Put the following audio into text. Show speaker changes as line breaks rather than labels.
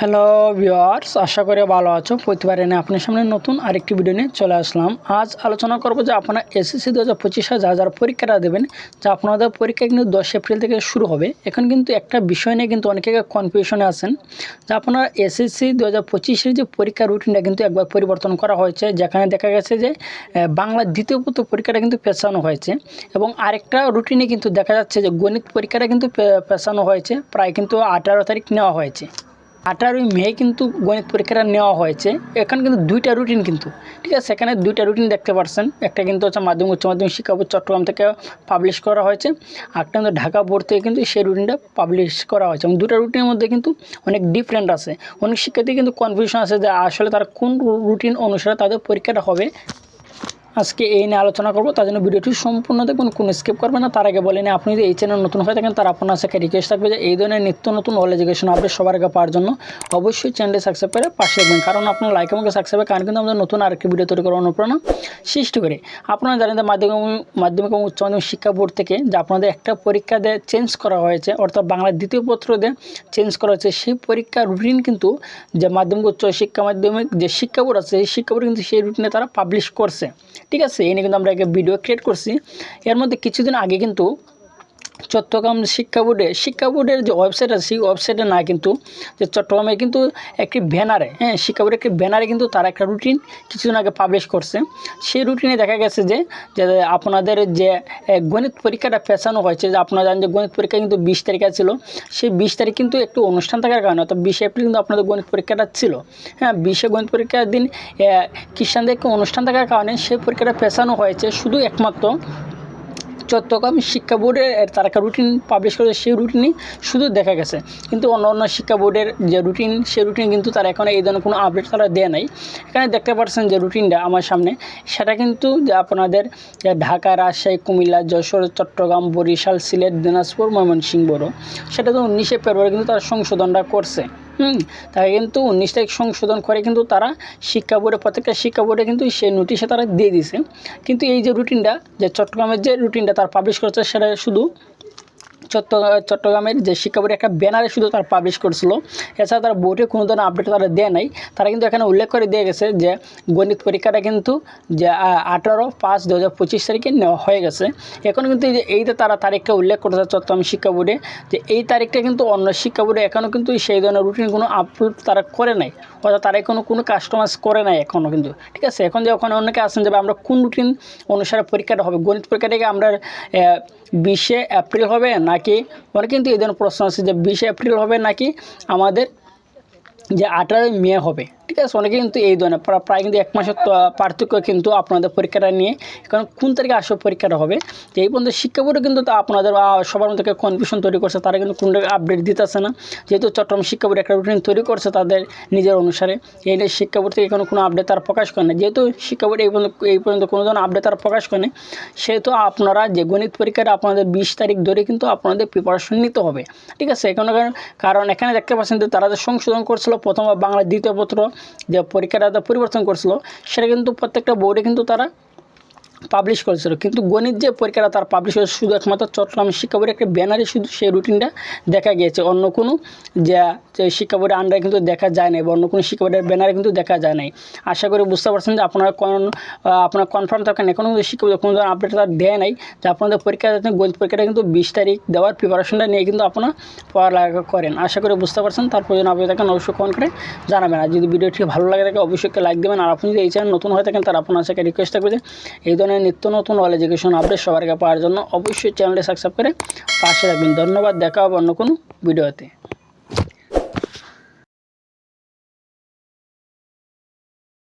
Hello viewers, আশা করি ভালো আছো। প্রতিবারে না আপনার সামনে নতুন আরেকটি ভিডিও নিয়ে চলে আসলাম। আজ আলোচনা করব যে আপনারা এসএসসি 2025 যারা পরীক্ষাটা দেবেন, যা আপনাদের পরীক্ষা কিন্তু 10 এপ্রিল থেকে শুরু হবে। এখন কিন্তু একটা বিষয় নিয়ে কিন্তু অনেকে কনফিউশনে আছেন যে আপনারা এসএসসি 2025 যে পরীক্ষা রুটিনটা কিন্তু একবার পরিবর্তন করা হয়েছে, যেখানে দেখা গেছে যে বাংলা দ্বিতীয় পরীক্ষাটা কিন্তু পেছানো হয়েছে এবং আরেকটা রুটিনে কিন্তু দেখা যাচ্ছে যে গণিত পরীক্ষাটা কিন্তু পেছানো হয়েছে, প্রায় কিন্তু 18 তারিখ নেওয়া হয়েছে। 18ই মে কিন্তু গণিত পরীক্ষাটা নেওয়া হয়েছে। এখন কিন্তু দুইটা রুটিন কিন্তু, ঠিক আছে, সেখানে দুইটা রুটিন দেখতে পাচ্ছেন। একটা কিন্তু হচ্ছে মাধ্যমিক উচ্চ মাধ্যমিক শিক্ষা বোর্ড চট্টগ্রাম থেকে পাবলিশ করা হয়েছে, একটা কিন্তু ঢাকা বোর্ড থেকে কিন্তু সেই রুটিনটা পাবলিশ করা হয়েছে এবং দুটো রুটিনের মধ্যে কিন্তু অনেক ডিফারেন্ট আছে। অনেক শিক্ষার্থী কিন্তু কনফিউশন আছে যে আসলে তারা কোন রুটিন অনুসারে তাদের পরীক্ষাটা হবে। আজকে এই নিয়ে আলোচনা করব, তার জন্য ভিডিওটি সম্পূর্ণ দেখুন, কোনো স্কিপ করবেন না। তার আগে বলে নিই, আপনি যদি এই চ্যানেল নতুন হয়ে থাকেন তার আপনার কাছে রিকোয়েস্ট থাকবে যে এই ধরনের নিত্য নতুন অল এডুকেশন আপডেট সবার আগে পাওয়ার জন্য অবশ্যই চ্যানেলটি সাবস্ক্রাইব করে পাশে রাখবেন, কারণ আপনার লাইক এবং সাবস্ক্রাইবের কারণে কিন্তু আমাদের নতুন আরেকটি ভিডিও তৈরি করার অনুপ্রেরণা সৃষ্টি করে। আপনারা জানেন যে মাধ্যমিক এবং উচ্চ মাধ্যমিক শিক্ষা বোর্ড থেকে যে আপনাদের একটা পরীক্ষা দিয়ে চেঞ্জ করা হয়েছে, অর্থাৎ বাংলার দ্বিতীয় পত্র দিয়ে চেঞ্জ করা হয়েছে। সেই পরীক্ষার রুটিন কিন্তু যে মাধ্যমিক উচ্চ শিক্ষা মাধ্যমিক যে শিক্ষা বোর্ড আছে, সেই শিক্ষা বোর্ড কিন্তু সেই রুটিনে তারা পাবলিশ করছে, ঠিক আছে। এই নিয়ে কিন্তু আমরা একটা ভিডিও ক্রিয়েট করছি। এর মধ্যে কিছুদিন আগে কিন্তু চট্টগ্রাম শিক্ষা বোর্ডের যে ওয়েবসাইট আছে, সেই ওয়েবসাইটে না কিন্তু যে চট্টগ্রামে কিন্তু একটি ব্যানারে, শিক্ষা বোর্ডের একটি ব্যানারে কিন্তু তারা একটা রুটিন কিছুদিন আগে পাবলিশ করছে। সেই রুটিনে দেখা গেছে যে আপনাদের যে গণিত পরীক্ষাটা পেছানো হয়েছে। যে আপনারা জানেন যে গণিত পরীক্ষা কিন্তু 20 তারিখে ছিল, সেই 20 তারিখ কিন্তু একটু অনুষ্ঠান থাকার কারণে, অর্থাৎ 20 এপ্রিল কিন্তু আপনাদের গণিত পরীক্ষাটা ছিল। 20 গণিত পরীক্ষার দিন খ্রিস্টানদের একটু অনুষ্ঠান থাকার কারণে সেই পরীক্ষাটা পেছানো হয়েছে। শুধু একমাত্র চট্টগ্রাম শিক্ষা বোর্ডের তারা একটা রুটিন পাবলিশ করেছে, সেই রুটিনই শুধু দেখা গেছে। কিন্তু অন্য শিক্ষা বোর্ডের যে রুটিন, সেই রুটিন কিন্তু তারা এখন এই ধরনের কোনো আপডেট তারা দেয় নাই। এখানে দেখতে পাচ্ছেন যে রুটিনটা আমার সামনে, সেটা কিন্তু যে আপনাদের ঢাকা, রাজশাহী, কুমিল্লা, যশোর, চট্টগ্রাম, বরিশাল, সিলেট, দিনাজপুর, ময়মনসিংহ বড়, সেটা তো 19 ফেব্রুয়ারি কিন্তু তারা সংশোধনটা করছে। তাই কিন্তু 19 তারিখ সংশোধন করে কিন্তু তারা শিক্ষা বোর্ডে, প্রত্যেকটা শিক্ষা বোর্ডে কিন্তু সেই নোটিশে তারা দিয়ে দিছে। কিন্তু এই যে রুটিনটা, যে চট্টগ্রামের যে রুটিনটা তার পাবলিশ করছে, সেটা শুধু চট্টগ্রামের যে শিক্ষা বোর্ডে একটা ব্যানারে শুধু তারা পাবলিশ করেছিল। এছাড়া তারা বোর্ডে কোনো ধরনের আপডেট তারা দেয় নাই। তারা কিন্তু এখানে উল্লেখ করে দিয়ে গেছে যে গণিত পরীক্ষাটা কিন্তু যে 18/5/2025 তারিখে নেওয়া হয়ে গেছে। এখন কিন্তু এইটা তারা তারিখটা উল্লেখ করেছে চট্টগ্রাম শিক্ষা বোর্ডে, যে এই তারিখটা কিন্তু অন্য শিক্ষা বোর্ডে এখনও কিন্তু সেই ধরনের রুটিন কোনো আপলোড তারা করে নাই, অর্থাৎ তারা কোনো কাস্টমাইজ করে নাই এখনও কিন্তু, ঠিক আছে। এখন যে ওখানে অনেকে আসেন যাবে আমরা কোন রুটিন অনুসারে পরীক্ষাটা হবে, গণিত পরীক্ষাটাকে আমরা 20 এপ্রিল হবে নাকি, অনেকে কিন্তু এই ধরনের প্রশ্ন আছে যে 20 এপ্রিল হবে নাকি আমাদের যে 18 মে হবে, ঠিক আছে। অনেকে কিন্তু এই ধরনের প্রায় কিন্তু 1 মাসের পার্থক্য কিন্তু আপনাদের পরীক্ষাটা নিয়ে, কারণ কোন তারিখে আসলে পরীক্ষাটা হবে। যে এই পর্যন্ত শিক্ষা বোর্ডে কিন্তু তা আপনাদের সবার মধ্যে কনফিউশন তৈরি করছে, তারা কিন্তু কোনো আপডেট দিতেছে না। যেহেতু চট্টগ্রাম শিক্ষা বোর্ড একটা রুটিন তৈরি করছে তাদের নিজের অনুসারে, এই শিক্ষা বোর্ড থেকে কোনো আপডেট তারা প্রকাশ করে না। যেহেতু শিক্ষা বোর্ড এই পর্যন্ত কোনো ধরনের আপডেট তারা প্রকাশ করে, সেহেতু আপনারা যে গণিত পরীক্ষাটা আপনাদের 20 তারিখ ধরে কিন্তু আপনাদের প্রিপারেশন নিতে হবে, ঠিক আছে। কারণ এখানে দেখতে পাচ্ছেন যে তারা যে সংশোধন করছিল, প্রথমবার বাংলা দ্বিতীয় পত্র যে পরীক্ষাটা পরিবর্তন করছিল, সেটা কিন্তু প্রত্যেকটা বোর্ডে কিন্তু তারা পাবলিশ করেছিল। কিন্তু গণিত যে পরীক্ষাটা তার পাবলিশ হয়েছে শুধু একমাত্র চট্টগ্রাম শিক্ষা বোর্ডের একটা ব্যানারে শুধু সেই রুটিনটা দেখা গিয়েছে, অন্য কোনো যে শিক্ষা বোর্ডের আন্ডারে কিন্তু দেখা যায় নাই, বা অন্য কোনো শিক্ষা বোর্ডের ব্যানারে কিন্তু দেখা যায় নাই। আশা করি বুঝতে পারছেন যে আপনারা কনফার্ম থাকেন, এখনও কিন্তু শিক্ষা বোর্ড কোনো ধরনের আপডেট তার দেয় নাই যে আপনাদের পরীক্ষা গণিত পরীক্ষাটা কিন্তু 20 তারিখ দেওয়ার প্রিপারেশনটা নিয়ে কিন্তু আপনারা পড়ালেখা করেন। আশা করি বুঝতে পারছেন। তার প্রয়োজন আপনি থাকেন অবশ্যই কমেন্ট করে জানাবেন, আর যদি ভিডিওটি ভালো লাগে থাকে অবশ্যই লাইক দেবেন। আর আপনি যদি এই চ্যানেল নতুন হয়ে থাকেন তার আপনার সাথে রিকোয়েস্ট থাকবে যে এই ধরনের নিত্য নতুন অল এডুকেশন আপডেট সবার আগে পাওয়ার জন্য অবশ্যই চ্যানেলটি সাবস্ক্রাইব করে পাশে রাখবেন। ধন্যবাদ, দেখা হবে অন্য কোনো ভিডিওতে।